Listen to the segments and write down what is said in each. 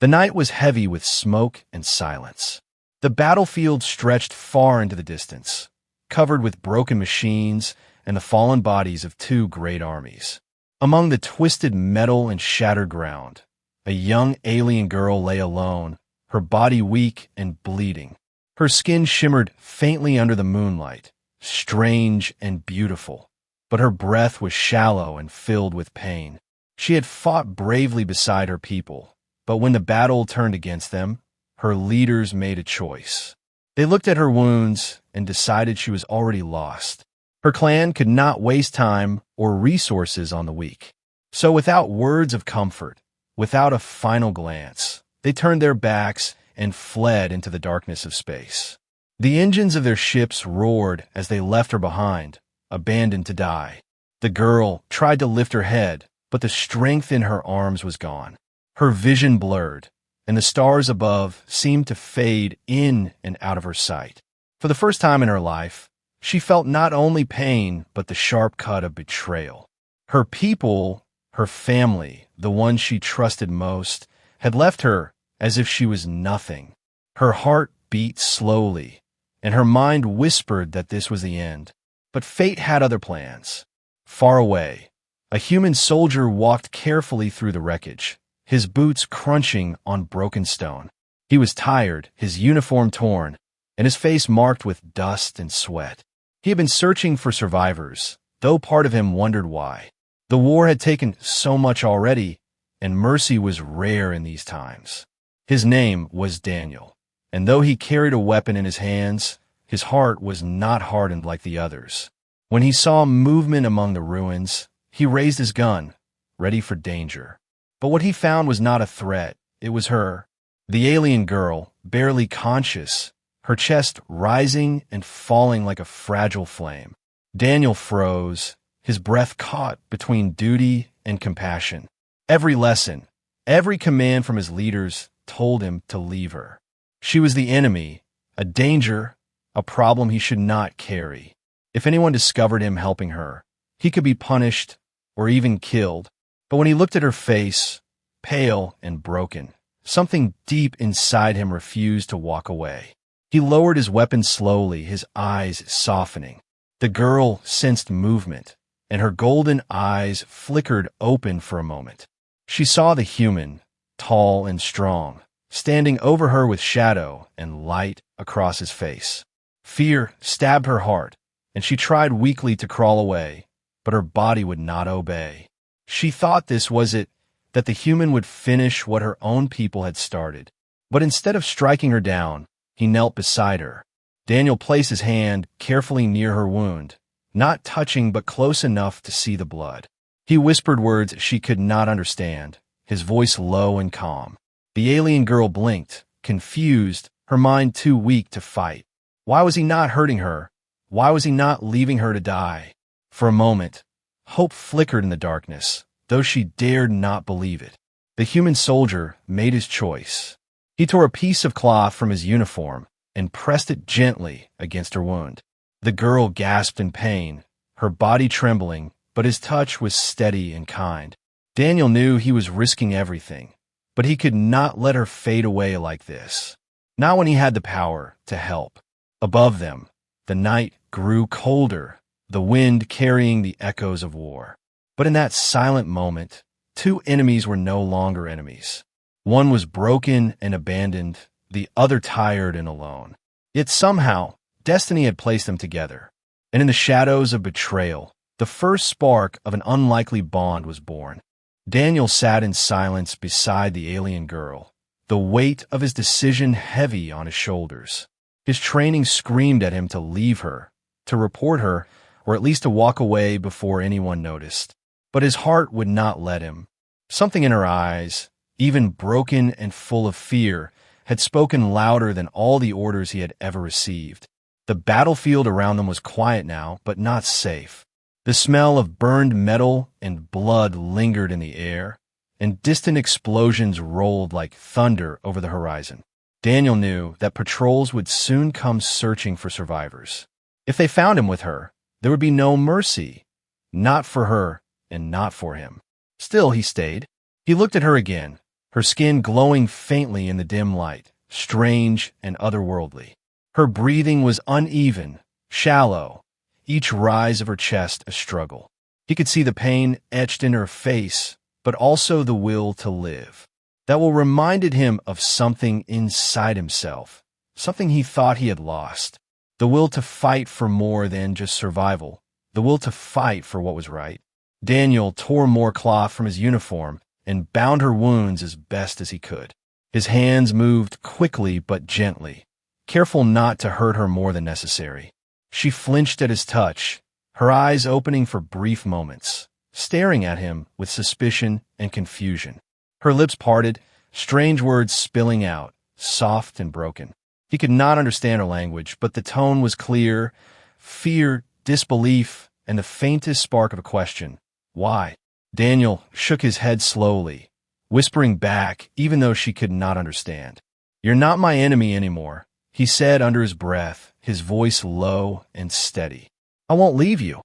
The night was heavy with smoke and silence. The battlefield stretched far into the distance, covered with broken machines and the fallen bodies of two great armies. Among the twisted metal and shattered ground, a young alien girl lay alone, her body weak and bleeding. Her skin shimmered faintly under the moonlight, strange and beautiful, but her breath was shallow and filled with pain. She had fought bravely beside her people, but when the battle turned against them, her leaders made a choice. They looked at her wounds and decided she was already lost. Her clan could not waste time or resources on the weak. So without words of comfort, without a final glance, they turned their backs and fled into the darkness of space. The engines of their ships roared as they left her behind, abandoned to die. The girl tried to lift her head, but the strength in her arms was gone. Her vision blurred, and the stars above seemed to fade in and out of her sight. For the first time in her life, she felt not only pain, but the sharp cut of betrayal. Her people, her family, the ones she trusted most, had left her as if she was nothing. Her heart beat slowly, and her mind whispered that this was the end. But fate had other plans. Far away, a human soldier walked carefully through the wreckage, his boots crunching on broken stone. He was tired, his uniform torn, and his face marked with dust and sweat. He had been searching for survivors, though part of him wondered why. The war had taken so much already, and mercy was rare in these times. His name was Daniel, and though he carried a weapon in his hands, his heart was not hardened like the others. When he saw movement among the ruins, he raised his gun, ready for danger. But what he found was not a threat, it was her, the alien girl, barely conscious, her chest rising and falling like a fragile flame. Daniel froze, his breath caught between duty and compassion. Every lesson, every command from his leaders told him to leave her. She was the enemy, a danger, a problem he should not carry. If anyone discovered him helping her, he could be punished or even killed. But when he looked at her face, pale and broken, something deep inside him refused to walk away. He lowered his weapon slowly, his eyes softening. The girl sensed movement, and her golden eyes flickered open for a moment. She saw the human, tall and strong, standing over her with shadow and light across his face. Fear stabbed her heart, and she tried weakly to crawl away, but her body would not obey. She thought this was it, that the human would finish what her own people had started. But instead of striking her down, he knelt beside her. Daniel placed his hand carefully near her wound, not touching but close enough to see the blood. He whispered words she could not understand, his voice low and calm. The alien girl blinked, confused, her mind too weak to fight. Why was he not hurting her? Why was he not leaving her to die? For a moment, hope flickered in the darkness, though she dared not believe it. The human soldier made his choice. He tore a piece of cloth from his uniform and pressed it gently against her wound. The girl gasped in pain, her body trembling, but his touch was steady and kind. Daniel knew he was risking everything, but he could not let her fade away like this. Not when he had the power to help. Above them, the night grew colder, the wind carrying the echoes of war. But in that silent moment, two enemies were no longer enemies. One was broken and abandoned, the other tired and alone. Yet somehow, destiny had placed them together. And in the shadows of betrayal, the first spark of an unlikely bond was born. Daniel sat in silence beside the alien girl, the weight of his decision heavy on his shoulders. His training screamed at him to leave her, to report her, or at least to walk away before anyone noticed. But his heart would not let him. Something in her eyes, even broken and full of fear, had spoken louder than all the orders he had ever received. The battlefield around them was quiet now, but not safe. The smell of burned metal and blood lingered in the air, and distant explosions rolled like thunder over the horizon. Daniel knew that patrols would soon come searching for survivors. If they found him with her, there would be no mercy, not for her and not for him. Still, he stayed. He looked at her again, her skin glowing faintly in the dim light, strange and otherworldly. Her breathing was uneven, shallow, each rise of her chest a struggle. He could see the pain etched in her face, but also the will to live. That will reminded him of something inside himself, something he thought he had lost. The will to fight for more than just survival, the will to fight for what was right. Daniel tore more cloth from his uniform and bound her wounds as best as he could. His hands moved quickly but gently, careful not to hurt her more than necessary. She flinched at his touch, her eyes opening for brief moments, staring at him with suspicion and confusion. Her lips parted, strange words spilling out, soft and broken. He could not understand her language, but the tone was clear: fear, disbelief, and the faintest spark of a question. Why? Daniel shook his head slowly, whispering back even though she could not understand. "You're not my enemy anymore," he said under his breath, his voice low and steady. "I won't leave you."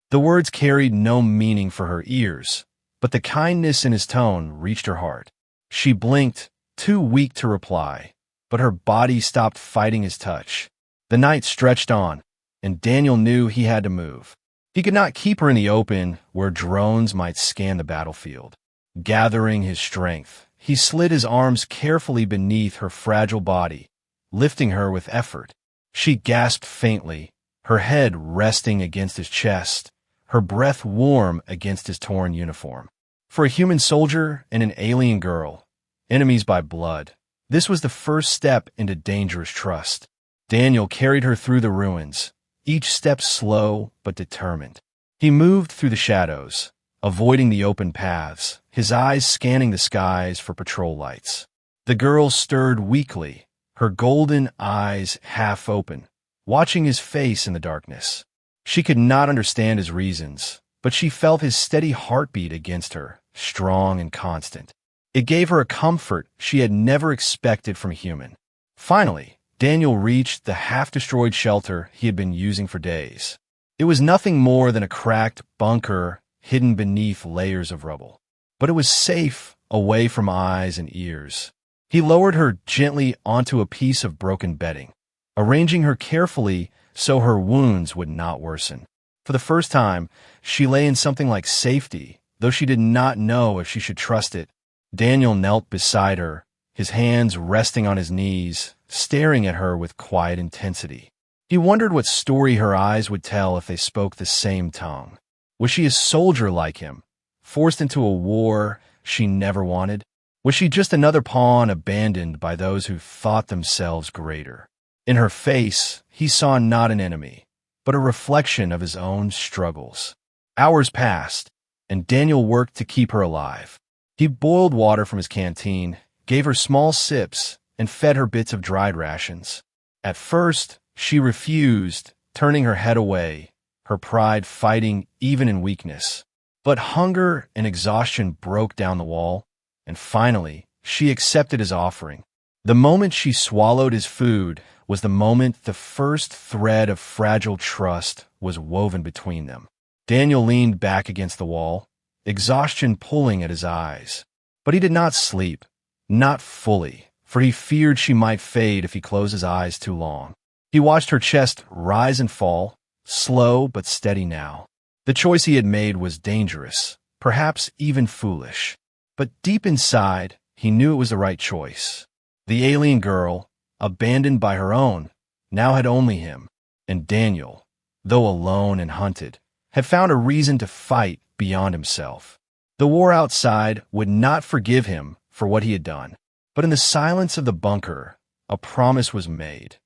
The words carried no meaning for her ears, but the kindness in his tone reached her heart. She blinked, too weak to reply, but her body stopped fighting his touch. The night stretched on, and Daniel knew he had to move. He could not keep her in the open where drones might scan the battlefield. Gathering his strength, he slid his arms carefully beneath her fragile body, lifting her with effort. She gasped faintly, her head resting against his chest, her breath warm against his torn uniform. For a human soldier and an alien girl, enemies by blood, this was the first step into dangerous trust. Daniel carried her through the ruins, each step slow but determined. He moved through the shadows, avoiding the open paths, his eyes scanning the skies for patrol lights. The girl stirred weakly, her golden eyes half open, watching his face in the darkness. She could not understand his reasons, but she felt his steady heartbeat against her, strong and constant. It gave her a comfort she had never expected from a human. Finally, Daniel reached the half-destroyed shelter he had been using for days. It was nothing more than a cracked bunker hidden beneath layers of rubble. But it was safe, away from eyes and ears. He lowered her gently onto a piece of broken bedding, arranging her carefully so her wounds would not worsen. For the first time, she lay in something like safety, though she did not know if she should trust it. Daniel knelt beside her, his hands resting on his knees, staring at her with quiet intensity. He wondered what story her eyes would tell if they spoke the same tongue. Was she a soldier like him, forced into a war she never wanted? Was she just another pawn abandoned by those who thought themselves greater? In her face, he saw not an enemy, but a reflection of his own struggles. Hours passed, and Daniel worked to keep her alive. He boiled water from his canteen, gave her small sips, and fed her bits of dried rations. At first, she refused, turning her head away, her pride fighting even in weakness. But hunger and exhaustion broke down the wall, and finally, she accepted his offering. The moment she swallowed his food was the moment the first thread of fragile trust was woven between them. Daniel leaned back against the wall, exhaustion pulling at his eyes. But he did not sleep, not fully, for he feared she might fade if he closed his eyes too long. He watched her chest rise and fall, slow but steady now. The choice he had made was dangerous, perhaps even foolish. But deep inside, he knew it was the right choice. The alien girl, abandoned by her own, now had only him, and Daniel, though alone and hunted, had found a reason to fight beyond himself. The war outside would not forgive him for what he had done, but in the silence of the bunker, a promise was made,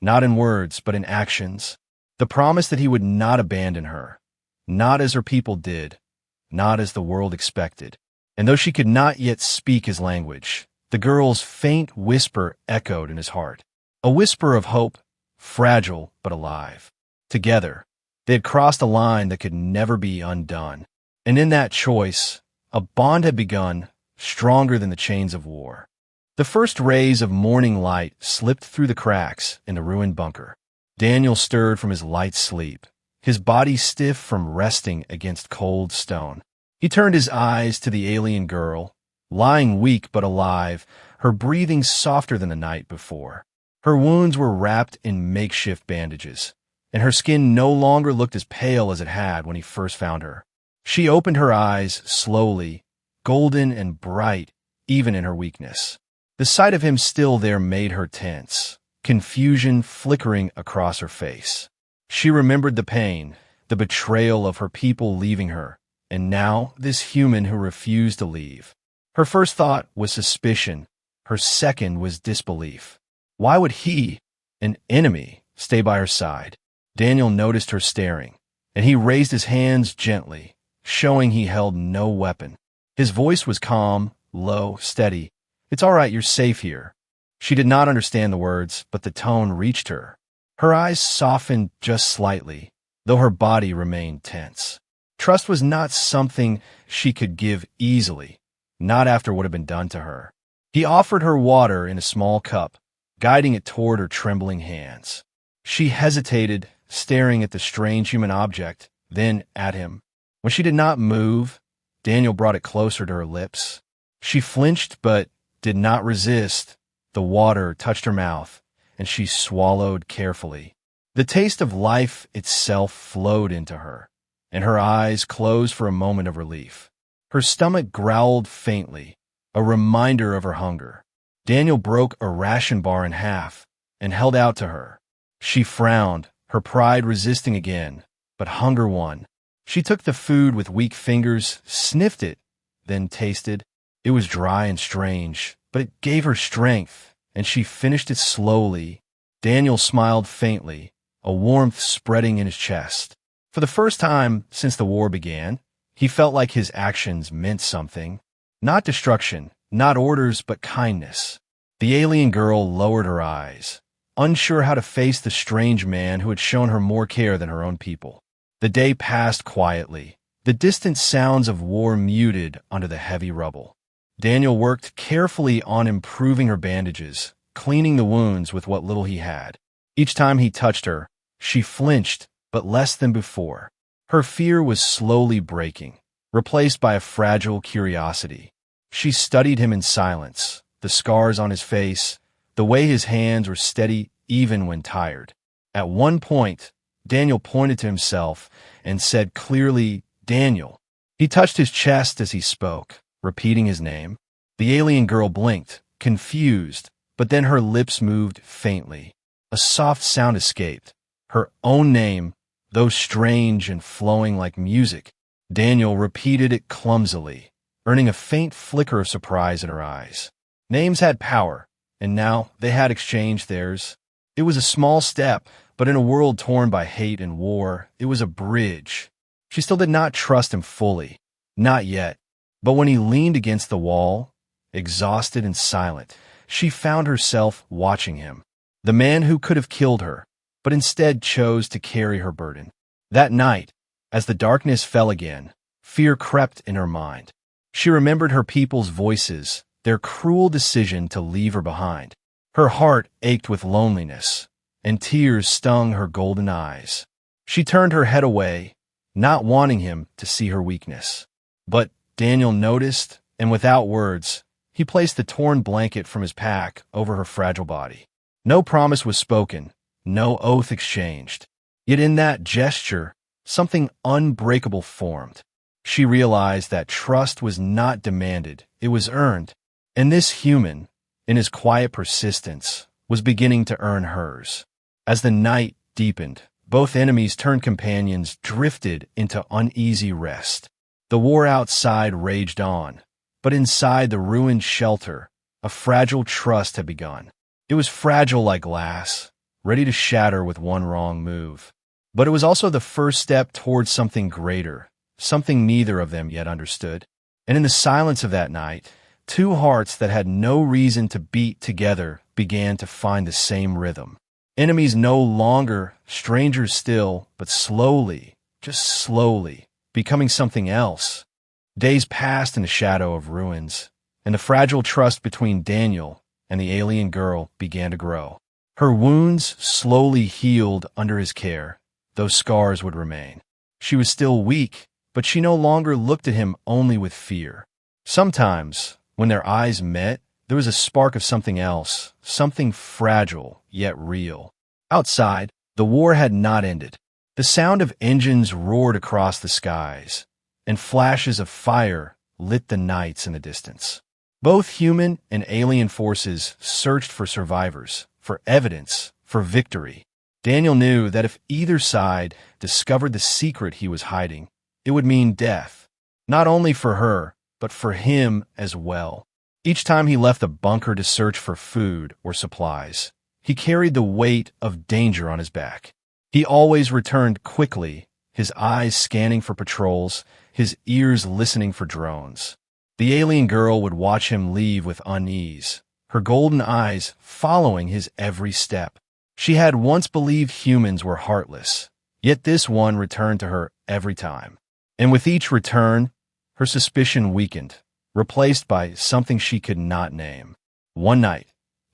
not in words but in actions, the promise that he would not abandon her, not as her people did, not as the world expected. And though she could not yet speak his language, the girl's faint whisper echoed in his heart, a whisper of hope, fragile but alive. Together, they had crossed a line that could never be undone, and in that choice, a bond had begun, stronger than the chains of war. The first rays of morning light slipped through the cracks in the ruined bunker. Daniel stirred from his light sleep, his body stiff from resting against cold stone. He turned his eyes to the alien girl, lying weak but alive, her breathing softer than the night before. Her wounds were wrapped in makeshift bandages, and her skin no longer looked as pale as it had when he first found her. She opened her eyes slowly, golden and bright, even in her weakness. The sight of him still there made her tense, confusion flickering across her face. She remembered the pain, the betrayal of her people leaving her, and now this human who refused to leave. Her first thought was suspicion. Her second was disbelief. Why would he, an enemy, stay by her side? Daniel noticed her staring, and he raised his hands gently, showing he held no weapon. His voice was calm, low, steady. "It's all right, you're safe here." She did not understand the words, but the tone reached her. Her eyes softened just slightly, though her body remained tense. Trust was not something she could give easily, not after what had been done to her. He offered her water in a small cup, guiding it toward her trembling hands. She hesitated, staring at the strange human object, then at him. When she did not move, Daniel brought it closer to her lips. She flinched but did not resist. The water touched her mouth, and she swallowed carefully. The taste of life itself flowed into her, and her eyes closed for a moment of relief. Her stomach growled faintly, a reminder of her hunger. Daniel broke a ration bar in half and held out to her. She frowned, her pride resisting again, but hunger won. She took the food with weak fingers, sniffed it, then tasted. It was dry and strange, but it gave her strength, and she finished it slowly. Daniel smiled faintly, a warmth spreading in his chest. For the first time since the war began, he felt like his actions meant something. Not destruction, not orders, but kindness. The alien girl lowered her eyes, unsure how to face the strange man who had shown her more care than her own people. The day passed quietly, the distant sounds of war muted under the heavy rubble. Daniel worked carefully on improving her bandages, cleaning the wounds with what little he had. Each time he touched her, she flinched, but less than before. Her fear was slowly breaking, replaced by a fragile curiosity. She studied him in silence, the scars on his face, the way his hands were steady even when tired. At one point, Daniel pointed to himself and said clearly, "Daniel." He touched his chest as he spoke, repeating his name. The alien girl blinked, confused, but then her lips moved faintly. A soft sound escaped. Her own name, though strange and flowing like music. Daniel repeated it clumsily, earning a faint flicker of surprise in her eyes. Names had power, and now they had exchanged theirs. It was a small step, but in a world torn by hate and war, it was a bridge. She still did not trust him fully. Not yet. But when he leaned against the wall, exhausted and silent, she found herself watching him. The man who could have killed her, but instead chose to carry her burden. That night, as the darkness fell again, fear crept in her mind. She remembered her people's voices, their cruel decision to leave her behind. Her heart ached with loneliness, and tears stung her golden eyes. She turned her head away, not wanting him to see her weakness. But Daniel noticed, and without words, he placed the torn blanket from his pack over her fragile body. No promise was spoken, no oath exchanged. Yet in that gesture, something unbreakable formed. She realized that trust was not demanded, it was earned. And this human, in his quiet persistence, was beginning to earn hers. As the night deepened, both enemies turned companions drifted into uneasy rest. The war outside raged on, but inside the ruined shelter, a fragile trust had begun. It was fragile like glass, ready to shatter with one wrong move. But it was also the first step towards something greater, something neither of them yet understood. And in the silence of that night, two hearts that had no reason to beat together began to find the same rhythm. Enemies no longer, strangers still, but slowly, just slowly, becoming something else. Days passed in the shadow of ruins, and the fragile trust between Daniel and the alien girl began to grow. Her wounds slowly healed under his care, though scars would remain. She was still weak, but she no longer looked at him only with fear. Sometimes, When their eyes met, there was a spark of something else, something fragile yet real. Outside, the war had not ended. The sound of engines roared across the skies, and flashes of fire lit the nights in the distance. Both human and alien forces searched for survivors, for evidence, for victory. Daniel knew that if either side discovered the secret he was hiding, it would mean death, not only for her, but for him as well. Each time he left the bunker to search for food or supplies, he carried the weight of danger on his back. He always returned quickly, his eyes scanning for patrols, his ears listening for drones. The alien girl would watch him leave with unease, her golden eyes following his every step. She had once believed humans were heartless, yet this one returned to her every time. And with each return, her suspicion weakened, replaced by something she could not name. One night,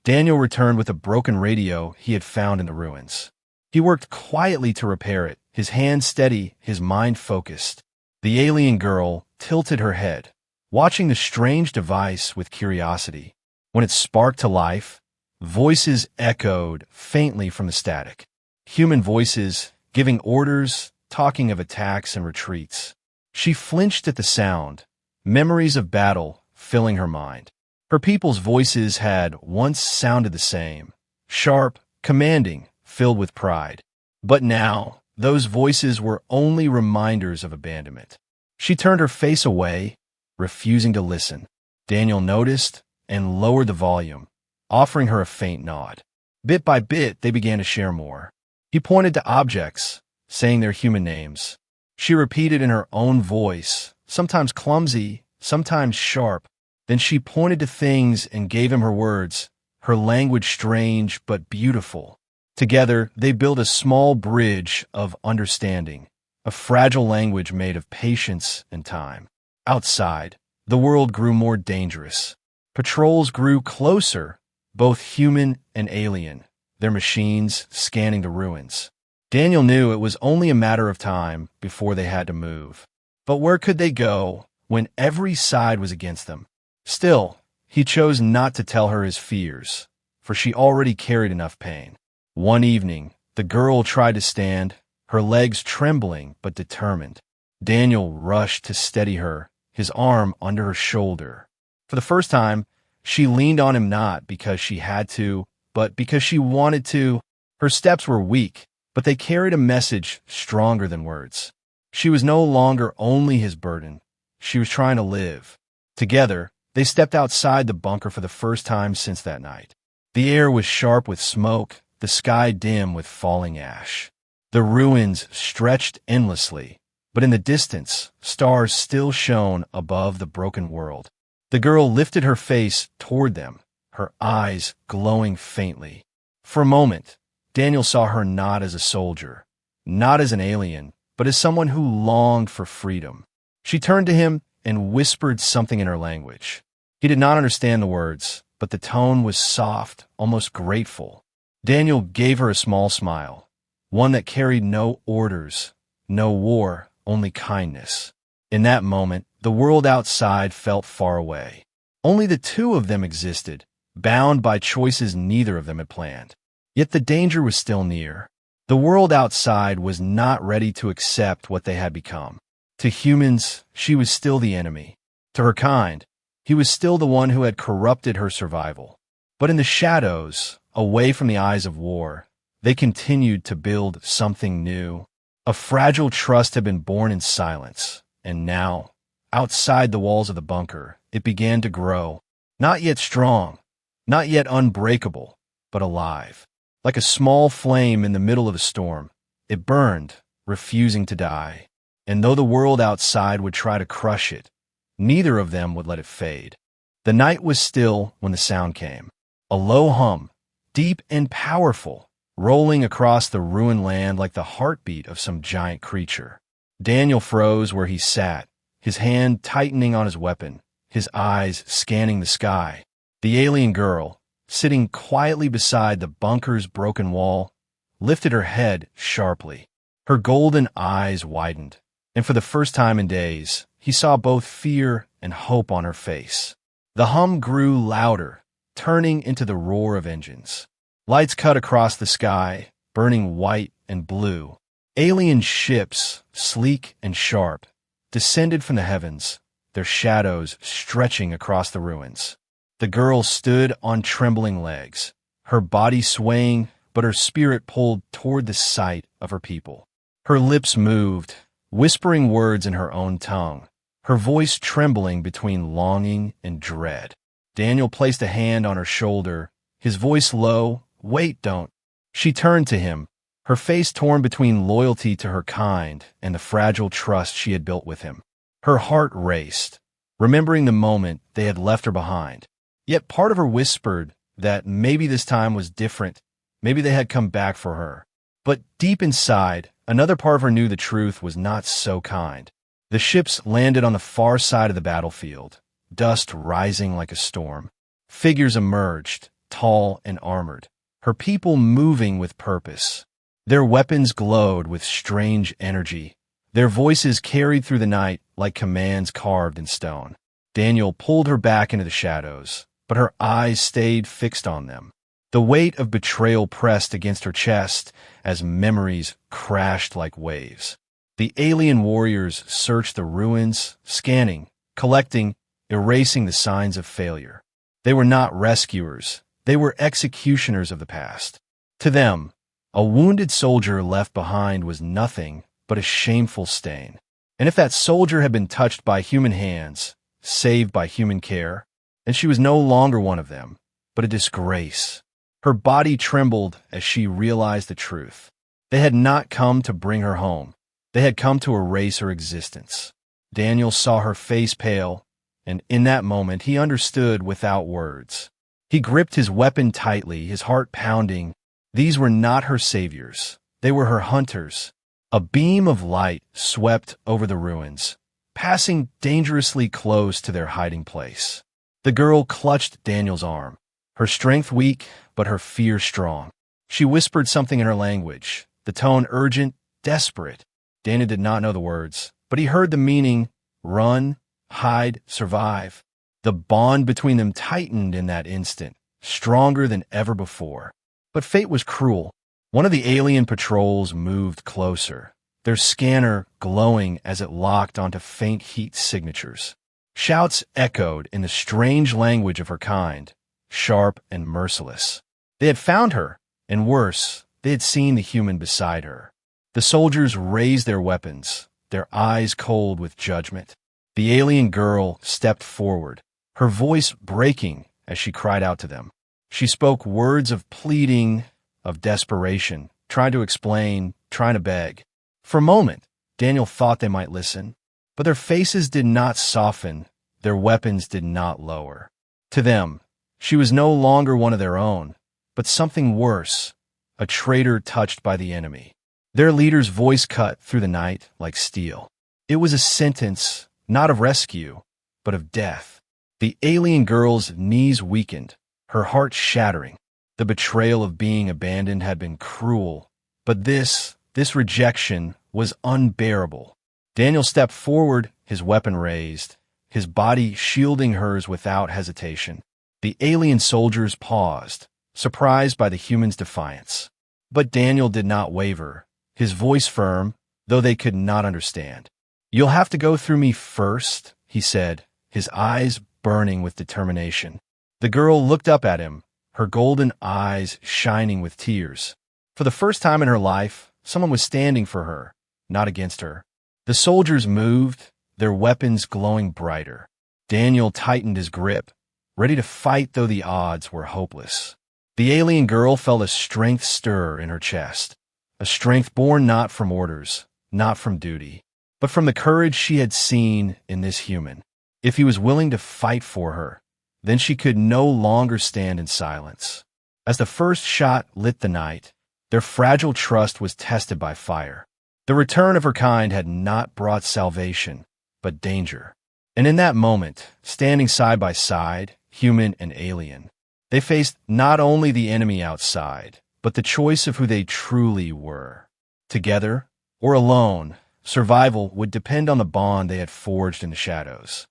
Daniel returned with a broken radio he had found in the ruins. He worked quietly to repair it, his hands steady, his mind focused. The alien girl tilted her head, watching the strange device with curiosity. When it sparked to life, voices echoed faintly from the static. Human voices, giving orders, talking of attacks and retreats. She flinched at the sound, memories of battle filling her mind. Her people's voices had once sounded the same, sharp, commanding, filled with pride. But now, those voices were only reminders of abandonment. She turned her face away, refusing to listen. Daniel noticed and lowered the volume, offering her a faint nod. Bit by bit, they began to share more. He pointed to objects, saying their human names. She repeated in her own voice, sometimes clumsy, sometimes sharp. Then she pointed to things and gave him her words, her language strange but beautiful. Together, they built a small bridge of understanding, a fragile language made of patience and time. Outside, the world grew more dangerous. Patrols grew closer, both human and alien, their machines scanning the ruins. Daniel knew it was only a matter of time before they had to move. But where could they go when every side was against them? Still, he chose not to tell her his fears, for she already carried enough pain. One evening, the girl tried to stand, her legs trembling but determined. Daniel rushed to steady her, his arm under her shoulder. For the first time, she leaned on him not because she had to, but because she wanted to. Her steps were weak, but they carried a message stronger than words. She was no longer only his burden. She was trying to live. Together, they stepped outside the bunker for the first time since that night. The air was sharp with smoke, the sky dim with falling ash. The ruins stretched endlessly, but in the distance, stars still shone above the broken world. The girl lifted her face toward them, her eyes glowing faintly. For a moment, Daniel saw her not as a soldier, not as an alien, but as someone who longed for freedom. She turned to him and whispered something in her language. He did not understand the words, but the tone was soft, almost grateful. Daniel gave her a small smile, one that carried no orders, no war, only kindness. In that moment, the world outside felt far away. Only the two of them existed, bound by choices neither of them had planned. Yet the danger was still near. The world outside was not ready to accept what they had become. To humans, she was still the enemy. To her kind, he was still the one who had corrupted her survival. But in the shadows, away from the eyes of war, they continued to build something new. A fragile trust had been born in silence, and now, outside the walls of the bunker, it began to grow. Not yet strong, not yet unbreakable, but alive. Like a small flame in the middle of a storm, it burned, refusing to die. And though the world outside would try to crush it, neither of them would let it fade. The night was still when the sound came. A low hum, deep and powerful, rolling across the ruined land like the heartbeat of some giant creature. Daniel froze where he sat, his hand tightening on his weapon, his eyes scanning the sky. The alien girl, sitting quietly beside the bunker's broken wall, lifted her head sharply. Her golden eyes widened, and for the first time in days, he saw both fear and hope on her face. The hum grew louder, turning into the roar of engines. Lights cut across the sky, burning white and blue. Alien ships, sleek and sharp, descended from the heavens, their shadows stretching across the ruins. The girl stood on trembling legs, her body swaying, but her spirit pulled toward the sight of her people. Her lips moved, whispering words in her own tongue, her voice trembling between longing and dread. Daniel placed a hand on her shoulder, his voice low. "Wait, don't." She turned to him, her face torn between loyalty to her kind and the fragile trust she had built with him. Her heart raced, remembering the moment they had left her behind. Yet part of her whispered that maybe this time was different, maybe they had come back for her. But deep inside, another part of her knew the truth was not so kind. The ships landed on the far side of the battlefield, dust rising like a storm. Figures emerged, tall and armored, her people moving with purpose. Their weapons glowed with strange energy, their voices carried through the night like commands carved in stone. Daniel pulled her back into the shadows, but her eyes stayed fixed on them. The weight of betrayal pressed against her chest as memories crashed like waves. The alien warriors searched the ruins, scanning, collecting, erasing the signs of failure. They were not rescuers, they were executioners of the past. To them, a wounded soldier left behind was nothing but a shameful stain. And if that soldier had been touched by human hands, saved by human care, then she was no longer one of them, but a disgrace. Her body trembled as she realized the truth. They had not come to bring her home. They had come to erase her existence. Daniel saw her face pale, and in that moment he understood without words. He gripped his weapon tightly, his heart pounding. These were not her saviors. They were her hunters. A beam of light swept over the ruins, passing dangerously close to their hiding place. The girl clutched Daniel's arm, her strength weak, but her fear strong. She whispered something in her language, the tone urgent, desperate. Daniel did not know the words, but he heard the meaning: run, hide, survive. The bond between them tightened in that instant, stronger than ever before. But fate was cruel. One of the alien patrols moved closer, their scanner glowing as it locked onto faint heat signatures. Shouts echoed in the strange language of her kind, sharp and merciless. They had found her, and worse, they had seen the human beside her. The soldiers raised their weapons, their eyes cold with judgment. The alien girl stepped forward, her voice breaking as she cried out to them. She spoke words of pleading, of desperation, trying to explain, trying to beg. For a moment, Daniel thought they might listen, but their faces did not soften, their weapons did not lower. To them, she was no longer one of their own, but something worse, a traitor touched by the enemy. Their leader's voice cut through the night like steel. It was a sentence, not of rescue, but of death. The alien girl's knees weakened, her heart shattering. The betrayal of being abandoned had been cruel, but this rejection was unbearable. Daniel stepped forward, his weapon raised, his body shielding hers without hesitation. The alien soldiers paused, surprised by the human's defiance. But Daniel did not waver, his voice firm, though they could not understand. "You'll have to go through me first," he said, his eyes burning with determination. The girl looked up at him, her golden eyes shining with tears. For the first time in her life, someone was standing for her, not against her. The soldiers moved, their weapons glowing brighter. Daniel tightened his grip, ready to fight though the odds were hopeless. The alien girl felt a strength stir in her chest, a strength born not from orders, not from duty, but from the courage she had seen in this human. If he was willing to fight for her, then she could no longer stand in silence. As the first shot lit the night, their fragile trust was tested by fire. The return of her kind had not brought salvation, but danger. And in that moment, standing side by side, human and alien, they faced not only the enemy outside, but the choice of who they truly were. Together, or alone, survival would depend on the bond they had forged in the shadows.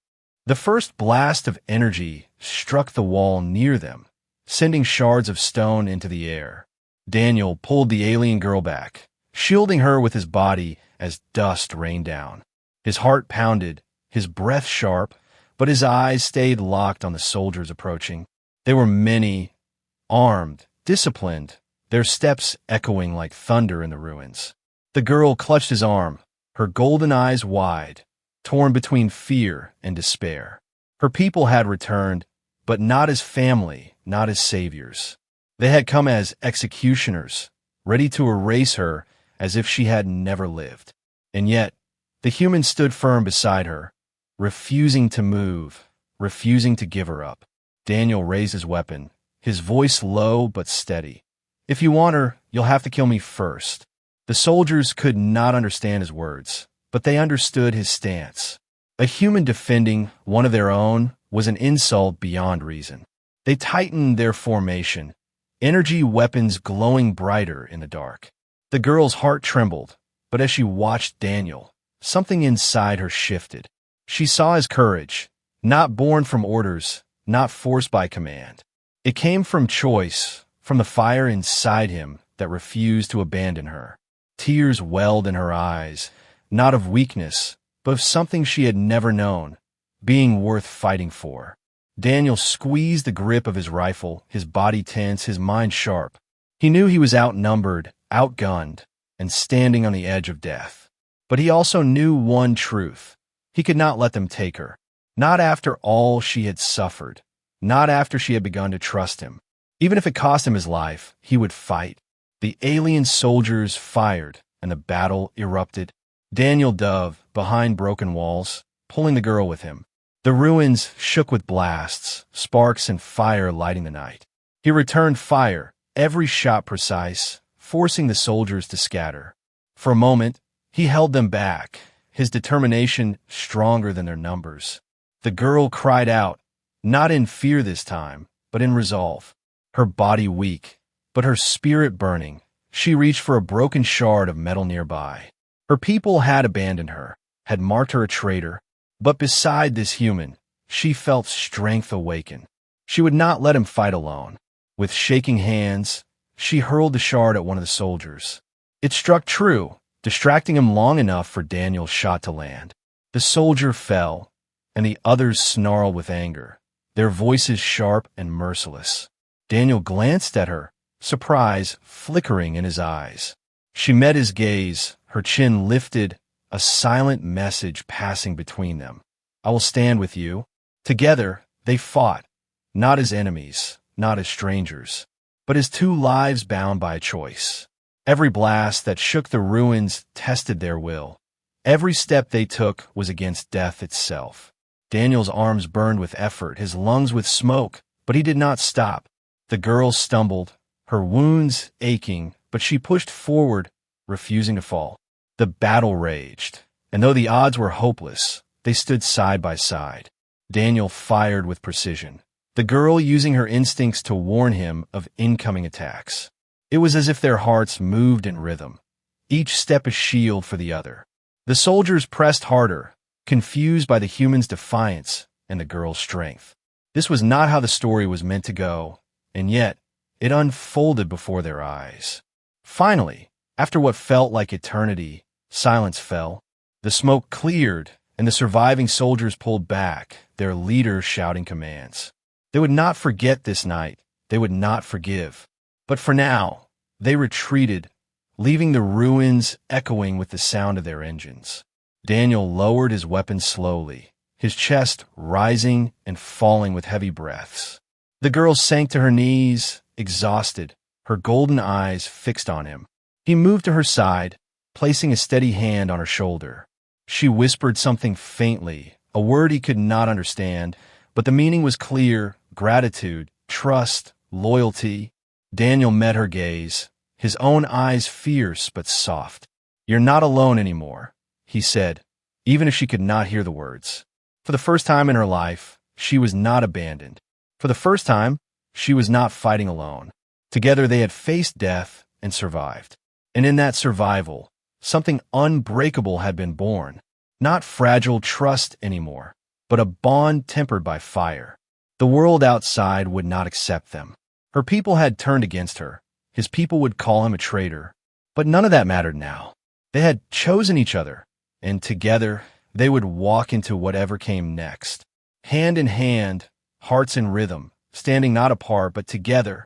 The first blast of energy struck the wall near them, sending shards of stone into the air. Daniel pulled the alien girl back, shielding her with his body as dust rained down. His heart pounded, his breath sharp, but his eyes stayed locked on the soldiers approaching. They were many, armed, disciplined, their steps echoing like thunder in the ruins. The girl clutched his arm, her golden eyes wide, torn between fear and despair. Her people had returned, but not as family, not as saviors. They had come as executioners, ready to erase her as if she had never lived. And yet, the human stood firm beside her, refusing to move, refusing to give her up. Daniel raised his weapon, his voice low but steady. "If you want her, you'll have to kill me first." The soldiers could not understand his words, but they understood his stance. A human defending one of their own was an insult beyond reason. They tightened their formation, energy weapons glowing brighter in the dark. The girl's heart trembled, but as she watched Daniel, something inside her shifted. She saw his courage, not born from orders, not forced by command. It came from choice, from the fire inside him that refused to abandon her. Tears welled in her eyes, not of weakness, but of something she had never known, being worth fighting for. Daniel squeezed the grip of his rifle, his body tense, his mind sharp. He knew he was outnumbered, outgunned, and standing on the edge of death. But he also knew one truth. He could not let them take her. Not after all she had suffered. Not after she had begun to trust him. Even if it cost him his life, he would fight. The alien soldiers fired, and the battle erupted. Daniel dove behind broken walls, pulling the girl with him. The ruins shook with blasts, sparks and fire lighting the night. He returned fire, every shot precise, forcing the soldiers to scatter. For a moment, he held them back, his determination stronger than their numbers. The girl cried out, not in fear this time, but in resolve. Her body weak, but her spirit burning. She reached for a broken shard of metal nearby. Her people had abandoned her, had marked her a traitor. But beside this human, she felt strength awaken. She would not let him fight alone. With shaking hands, she hurled the shard at one of the soldiers. It struck true, distracting him long enough for Daniel's shot to land. The soldier fell, and the others snarled with anger, their voices sharp and merciless. Daniel glanced at her, surprise flickering in his eyes. She met his gaze, her chin lifted, a silent message passing between them. "I will stand with you." Together, they fought, not as enemies, not as strangers, but as two lives bound by a choice. Every blast that shook the ruins tested their will. Every step they took was against death itself. Daniel's arms burned with effort, his lungs with smoke, but he did not stop. The girl stumbled, her wounds aching, but she pushed forward, refusing to fall. The battle raged, and though the odds were hopeless, they stood side by side. Daniel fired with precision, the girl using her instincts to warn him of incoming attacks. It was as if their hearts moved in rhythm, each step a shield for the other. The soldiers pressed harder, confused by the human's defiance and the girl's strength. This was not how the story was meant to go, and yet it unfolded before their eyes. Finally, after what felt like eternity, silence fell. The smoke cleared, and the surviving soldiers pulled back, their leader shouting commands. They would not forget this night. They would not forgive. But for now, they retreated, leaving the ruins echoing with the sound of their engines. Daniel lowered his weapon slowly, his chest rising and falling with heavy breaths. The girl sank to her knees, exhausted, her golden eyes fixed on him. He moved to her side, placing a steady hand on her shoulder. She whispered something faintly, a word he could not understand, but the meaning was clear: gratitude, trust, loyalty. Daniel met her gaze, his own eyes fierce but soft. "You're not alone anymore," he said, even if she could not hear the words. For the first time in her life, she was not abandoned. For the first time, she was not fighting alone. Together they had faced death and survived. And in that survival, something unbreakable had been born. Not fragile trust anymore, but a bond tempered by fire. The world outside would not accept them. Her people had turned against her. His people would call him a traitor. But none of that mattered now. They had chosen each other, and together they would walk into whatever came next. Hand in hand, hearts in rhythm, standing not apart but together.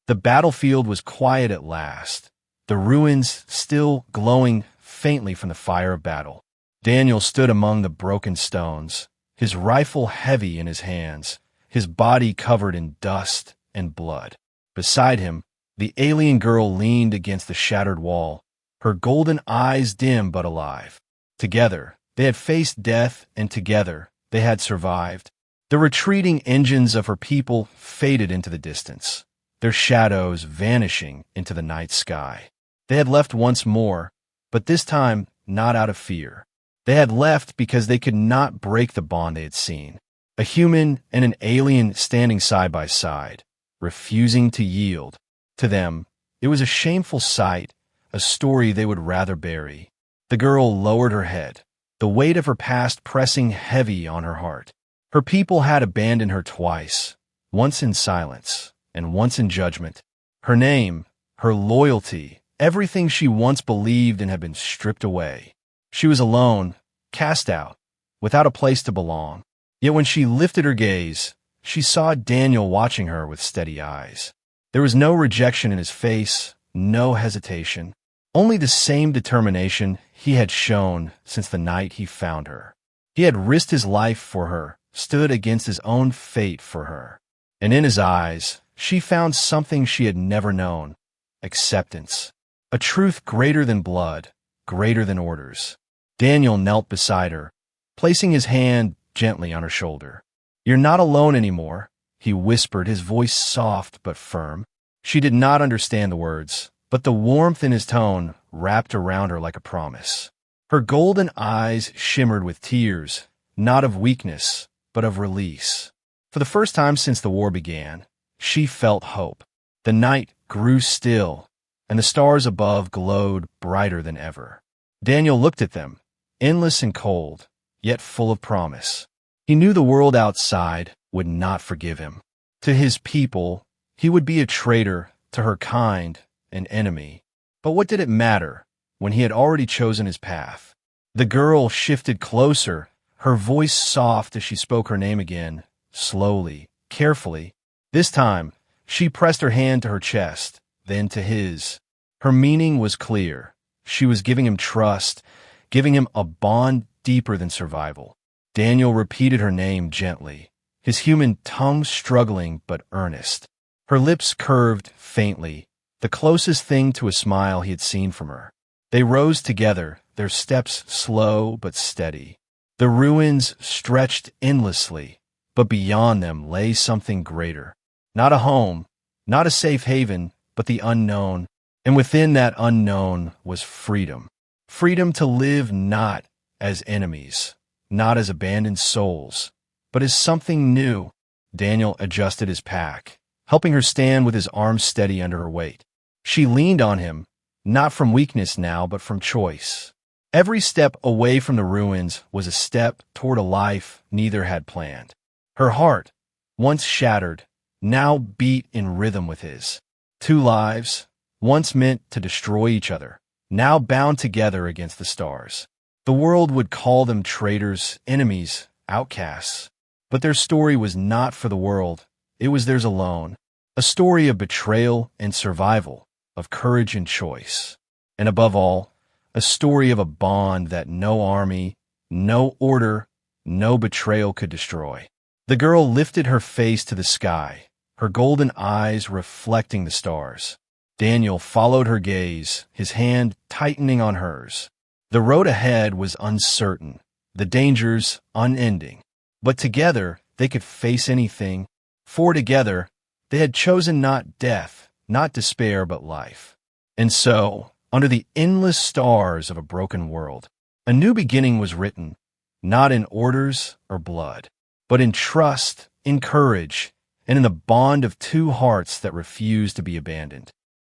The battlefield was quiet at last, the ruins still glowing faintly from the fire of battle. Daniel stood among the broken stones, his rifle heavy in his hands, his body covered in dust and blood. Beside him, the alien girl leaned against the shattered wall, her golden eyes dim but alive. Together, they had faced death, and together, they had survived. The retreating engines of her people faded into the distance, their shadows vanishing into the night sky. They had left once more, but this time not out of fear. They had left because they could not break the bond they had seen. A human and an alien standing side by side, refusing to yield. To them, it was a shameful sight, a story they would rather bury. The girl lowered her head, the weight of her past pressing heavy on her heart. Her people had abandoned her twice, once in silence and once in judgment. Her name, her loyalty, everything she once believed in had been stripped away. She was alone, cast out, without a place to belong. Yet when she lifted her gaze, she saw Daniel watching her with steady eyes. There was no rejection in his face, no hesitation, only the same determination he had shown since the night he found her. He had risked his life for her, stood against his own fate for her. And in his eyes, she found something she had never known: acceptance, a truth greater than blood, greater than orders. Daniel knelt beside her, placing his hand gently on her shoulder. "You're not alone anymore," he whispered, his voice soft but firm. She did not understand the words, but the warmth in his tone wrapped around her like a promise. Her golden eyes shimmered with tears, not of weakness, but of release. For the first time since the war began, she felt hope. The night grew still, and the stars above glowed brighter than ever. Daniel looked at them, endless and cold, yet full of promise. He knew the world outside would not forgive him. To his people, he would be a traitor, to her kind, an enemy. But what did it matter when he had already chosen his path? The girl shifted closer, her voice soft as she spoke her name again, slowly, carefully. This time, she pressed her hand to her chest, then to his. Her meaning was clear. She was giving him trust, giving him a bond deeper than survival. Daniel repeated her name gently, his human tongue struggling but earnest. Her lips curved faintly, the closest thing to a smile he had seen from her. They rose together, their steps slow but steady. The ruins stretched endlessly, but beyond them lay something greater. Not a home, not a safe haven, but the unknown. And within that unknown was freedom. Freedom to live not as enemies, not as abandoned souls, but as something new. Daniel adjusted his pack, helping her stand with his arms steady under her weight. She leaned on him, not from weakness now, but from choice. Every step away from the ruins was a step toward a life neither had planned. Her heart, once shattered, now beat in rhythm with his. Two lives, once meant to destroy each other, now bound together against the stars. The world would call them traitors, enemies, outcasts. But their story was not for the world. It was theirs alone. A story of betrayal and survival, of courage and choice. And above all, a story of a bond that no army, no order, no betrayal could destroy. The girl lifted her face to the sky, her golden eyes reflecting the stars. Daniel followed her gaze, his hand tightening on hers. The road ahead was uncertain, the dangers unending. But together, they could face anything. For together, they had chosen not death, not despair, but life. And so, under the endless stars of a broken world, a new beginning was written, not in orders or blood, but in trust, in courage, and in the bond of two hearts that refused to be abandoned.